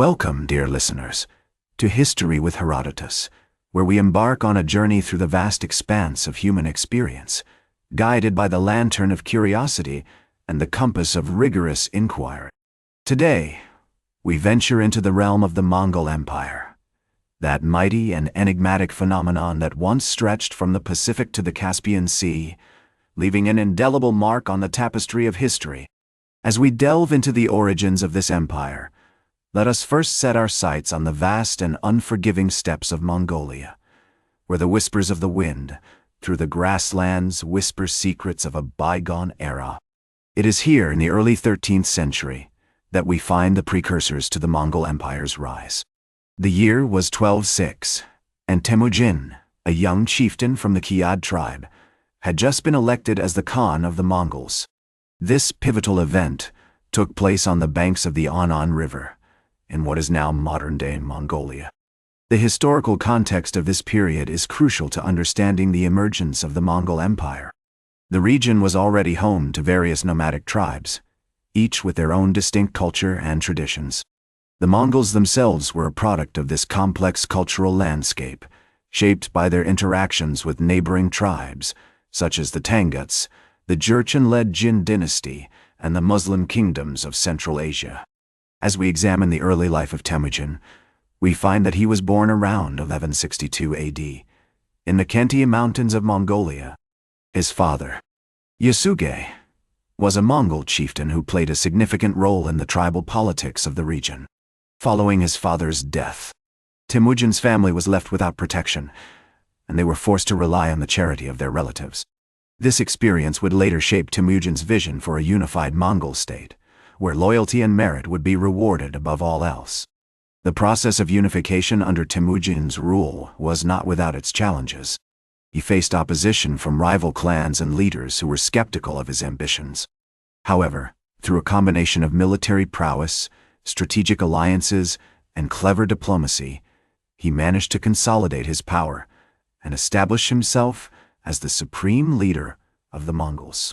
Welcome, dear listeners, to History with Herodotus, where we embark on a journey through the vast expanse of human experience, guided by the lantern of curiosity and the compass of rigorous inquiry. Today, we venture into the realm of the Mongol Empire, that mighty and enigmatic phenomenon that once stretched from the Pacific to the Caspian Sea, leaving an indelible mark on the tapestry of history. As we delve into the origins of this empire, let us first set our sights on the vast and unforgiving steppes of Mongolia, where the whispers of the wind, through the grasslands, whisper secrets of a bygone era. It is here in the early 13th century that we find the precursors to the Mongol Empire's rise. The year was 1206, and Temujin, a young chieftain from the Kiyad tribe, had just been elected as the Khan of the Mongols. This pivotal event took place on the banks of the Anan River, in what is now modern-day Mongolia. The historical context of this period is crucial to understanding the emergence of the Mongol Empire. The region was already home to various nomadic tribes, each with their own distinct culture and traditions. The Mongols themselves were a product of this complex cultural landscape, shaped by their interactions with neighboring tribes, such as the Tanguts, the Jurchen-led Jin dynasty, and the Muslim kingdoms of Central Asia. As we examine the early life of Temujin, we find that he was born around 1162 AD, in the Khentia Mountains of Mongolia. His father, Yasuge, was a Mongol chieftain who played a significant role in the tribal politics of the region. Following his father's death, Temujin's family was left without protection, and they were forced to rely on the charity of their relatives. This experience would later shape Temujin's vision for a unified Mongol state, where loyalty and merit would be rewarded above all else. The process of unification under Temujin's rule was not without its challenges. He faced opposition from rival clans and leaders who were skeptical of his ambitions. However, through a combination of military prowess, strategic alliances, and clever diplomacy, he managed to consolidate his power and establish himself as the supreme leader of the Mongols.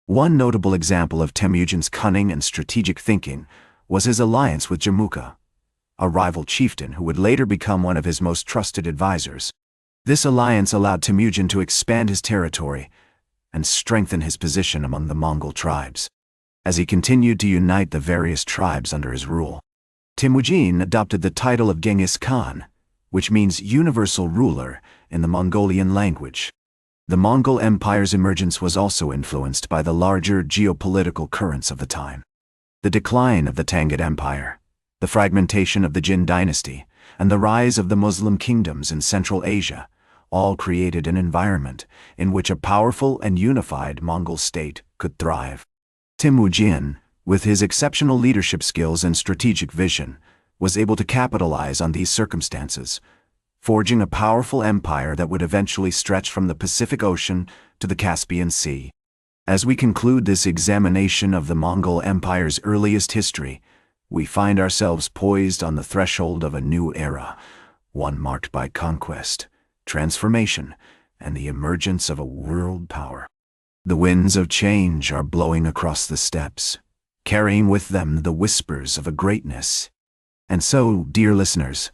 One notable example of Temujin's cunning and strategic thinking was his alliance with Jamuka, a rival chieftain who would later become one of his most trusted advisors. This alliance allowed Temujin to expand his territory and strengthen his position among the Mongol tribes. As he continued to unite the various tribes under his rule, Temujin adopted the title of Genghis Khan, which means universal ruler in the Mongolian language. The Mongol Empire's emergence was also influenced by the larger geopolitical currents of the time. The decline of the Tangut Empire, the fragmentation of the Jin dynasty, and the rise of the Muslim kingdoms in Central Asia all created an environment in which a powerful and unified Mongol state could thrive. Temujin, with his exceptional leadership skills and strategic vision, was able to capitalize on these circumstances, forging a powerful empire that would eventually stretch from the Pacific Ocean to the Caspian Sea. As we conclude this examination of the Mongol Empire's earliest history, we find ourselves poised on the threshold of a new era, one marked by conquest, transformation, and the emergence of a world power. The winds of change are blowing across the steppes, carrying with them the whispers of a greatness. And so, dear listeners,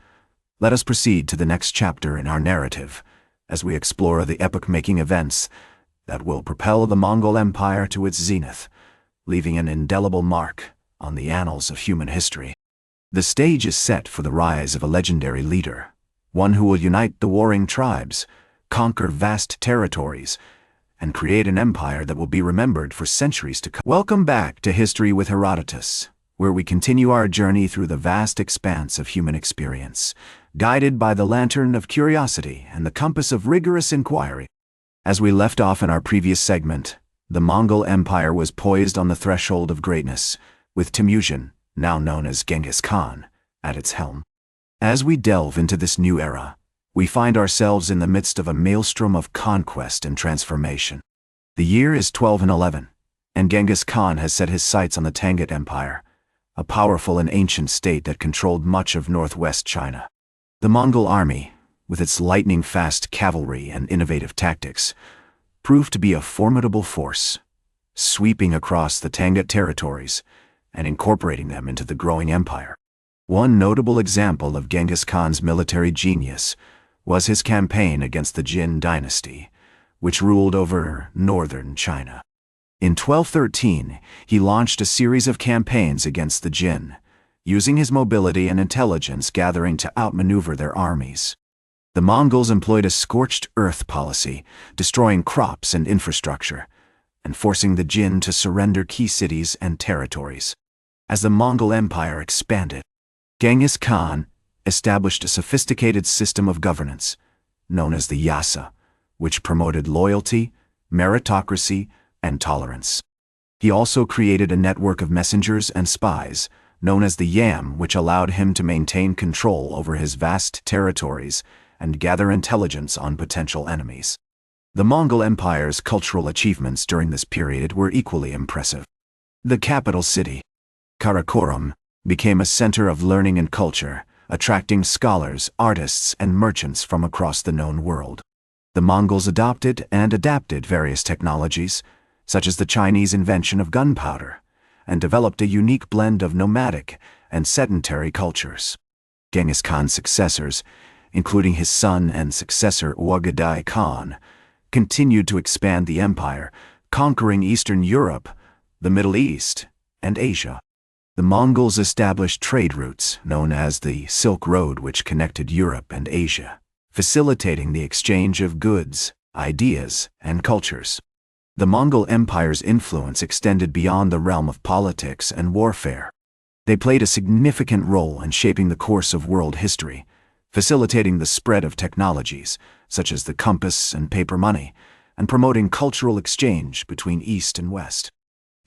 let us proceed to the next chapter in our narrative, as we explore the epoch-making events that will propel the Mongol Empire to its zenith, leaving an indelible mark on the annals of human history. The stage is set for the rise of a legendary leader, one who will unite the warring tribes, conquer vast territories, and create an empire that will be remembered for centuries to come. Welcome back to History with Herodotus, where we continue our journey through the vast expanse of human experience, guided by the lantern of curiosity and the compass of rigorous inquiry. As we left off in our previous segment, the Mongol Empire was poised on the threshold of greatness, with Temujin, now known as Genghis Khan, at its helm. As we delve into this new era, we find ourselves in the midst of a maelstrom of conquest and transformation. The year is 1211, and Genghis Khan has set his sights on the Tangut Empire, a powerful and ancient state that controlled much of northwest China. The Mongol army, with its lightning-fast cavalry and innovative tactics, proved to be a formidable force, sweeping across the Tangut territories and incorporating them into the growing empire. One notable example of Genghis Khan's military genius was his campaign against the Jin dynasty, which ruled over northern China. In 1213, he launched a series of campaigns against the Jin, using his mobility and intelligence gathering to outmaneuver their armies. The Mongols employed a scorched earth policy, destroying crops and infrastructure, and forcing the Jin to surrender key cities and territories. As the Mongol Empire expanded, Genghis Khan established a sophisticated system of governance, known as the Yasa, which promoted loyalty, meritocracy, and tolerance. He also created a network of messengers and spies, known as the Yam, which allowed him to maintain control over his vast territories and gather intelligence on potential enemies. The Mongol Empire's cultural achievements during this period were equally impressive. The capital city, Karakorum, became a center of learning and culture, attracting scholars, artists, and merchants from across the known world. The Mongols adopted and adapted various technologies, such as the Chinese invention of gunpowder, and developed a unique blend of nomadic and sedentary cultures. Genghis Khan's successors, including his son and successor Uagadai Khan, continued to expand the empire, conquering Eastern Europe, the Middle East, and Asia. The Mongols established trade routes known as the Silk Road, which connected Europe and Asia, facilitating the exchange of goods, ideas, and cultures. The Mongol Empire's influence extended beyond the realm of politics and warfare. They played a significant role in shaping the course of world history, facilitating the spread of technologies, such as the compass and paper money, and promoting cultural exchange between East and West.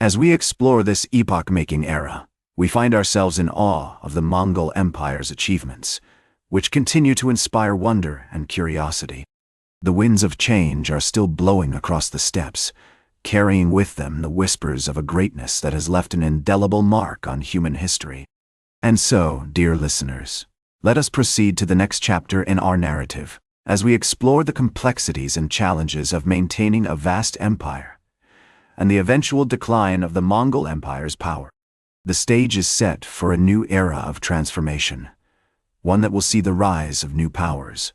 As we explore this epoch-making era, we find ourselves in awe of the Mongol Empire's achievements, which continue to inspire wonder and curiosity. The winds of change are still blowing across the steppes, carrying with them the whispers of a greatness that has left an indelible mark on human history. And so, dear listeners, let us proceed to the next chapter in our narrative, as we explore the complexities and challenges of maintaining a vast empire, and the eventual decline of the Mongol Empire's power. The stage is set for a new era of transformation, one that will see the rise of new powers,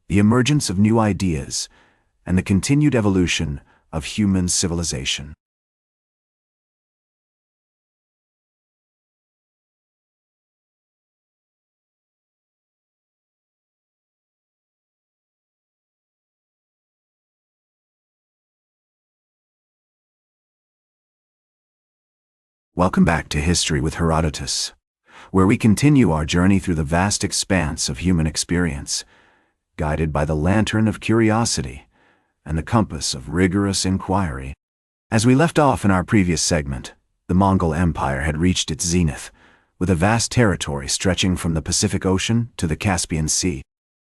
the emergence of new ideas, and the continued evolution of human civilization. Welcome back to History with Herodotus, where we continue our journey through the vast expanse of human experience, guided by the lantern of curiosity and the compass of rigorous inquiry. As we left off in our previous segment, the Mongol Empire had reached its zenith, with a vast territory stretching from the Pacific Ocean to the Caspian Sea.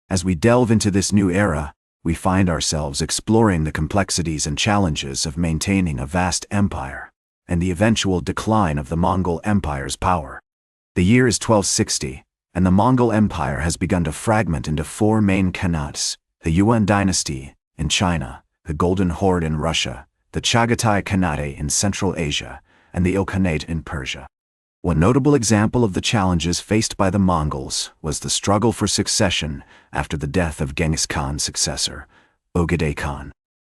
As we delve into this new era, we find ourselves exploring the complexities and challenges of maintaining a vast empire, and the eventual decline of the Mongol Empire's power. The year is 1260, and the Mongol Empire has begun to fragment into four main khanates: the Yuan dynasty in China, the Golden Horde in Russia, the Chagatai Khanate in Central Asia, and the Ilkhanate in Persia. One notable example of the challenges faced by the Mongols was the struggle for succession after the death of Genghis Khan's successor, Uagadai Khan.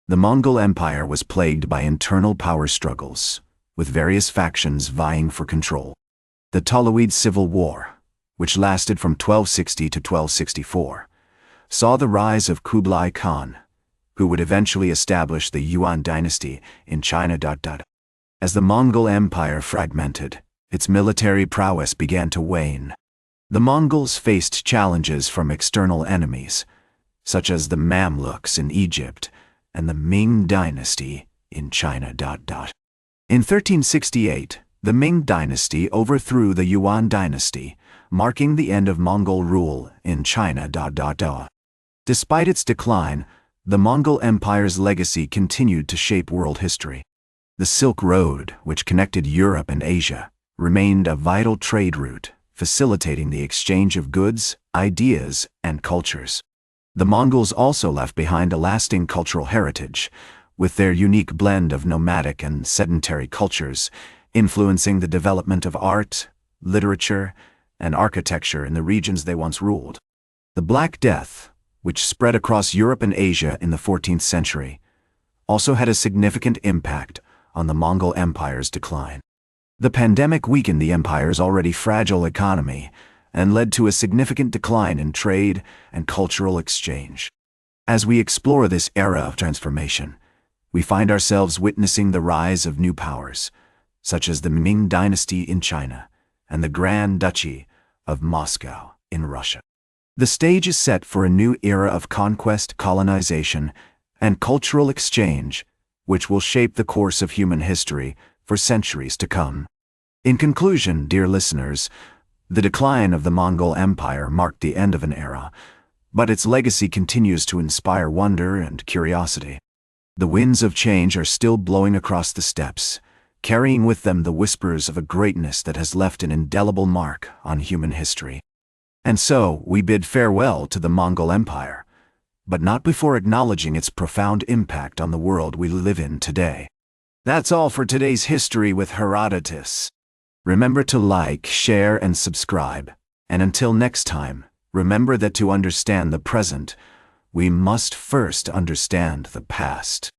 The Mongol Empire was plagued by internal power struggles, with various factions vying for control. The Tolaid Civil War, which lasted from 1260 to 1264, saw the rise of Kublai Khan, who would eventually establish the Yuan dynasty in China. As the Mongol Empire fragmented, its military prowess began to wane. The Mongols faced challenges from external enemies, such as the Mamluks in Egypt and the Ming dynasty in China. In 1368, the Ming dynasty overthrew the Yuan dynasty, marking the end of Mongol rule in China. Despite its decline, the Mongol Empire's legacy continued to shape world history. The Silk Road, which connected Europe and Asia, remained a vital trade route, facilitating the exchange of goods, ideas, and cultures. The Mongols also left behind a lasting cultural heritage, with their unique blend of nomadic and sedentary cultures, influencing the development of art, literature, and architecture in the regions they once ruled. The Black Death, which spread across Europe and Asia in the 14th century, also had a significant impact on the Mongol Empire's decline. The pandemic weakened the empire's already fragile economy and led to a significant decline in trade and cultural exchange. As we explore this era of transformation, we find ourselves witnessing the rise of new powers, such as the Ming Dynasty in China and the Grand Duchy of Moscow in Russia. The stage is set for a new era of conquest, colonization, and cultural exchange, which will shape the course of human history for centuries to come. In conclusion, dear listeners, the decline of the Mongol Empire marked the end of an era, but its legacy continues to inspire wonder and curiosity. The winds of change are still blowing across the steppes, carrying with them the whispers of a greatness that has left an indelible mark on human history. And so, we bid farewell to the Mongol Empire, but not before acknowledging its profound impact on the world we live in today. That's all for today's History with Herodotus. Remember to like, share, and subscribe. And until next time, remember that to understand the present, we must first understand the past.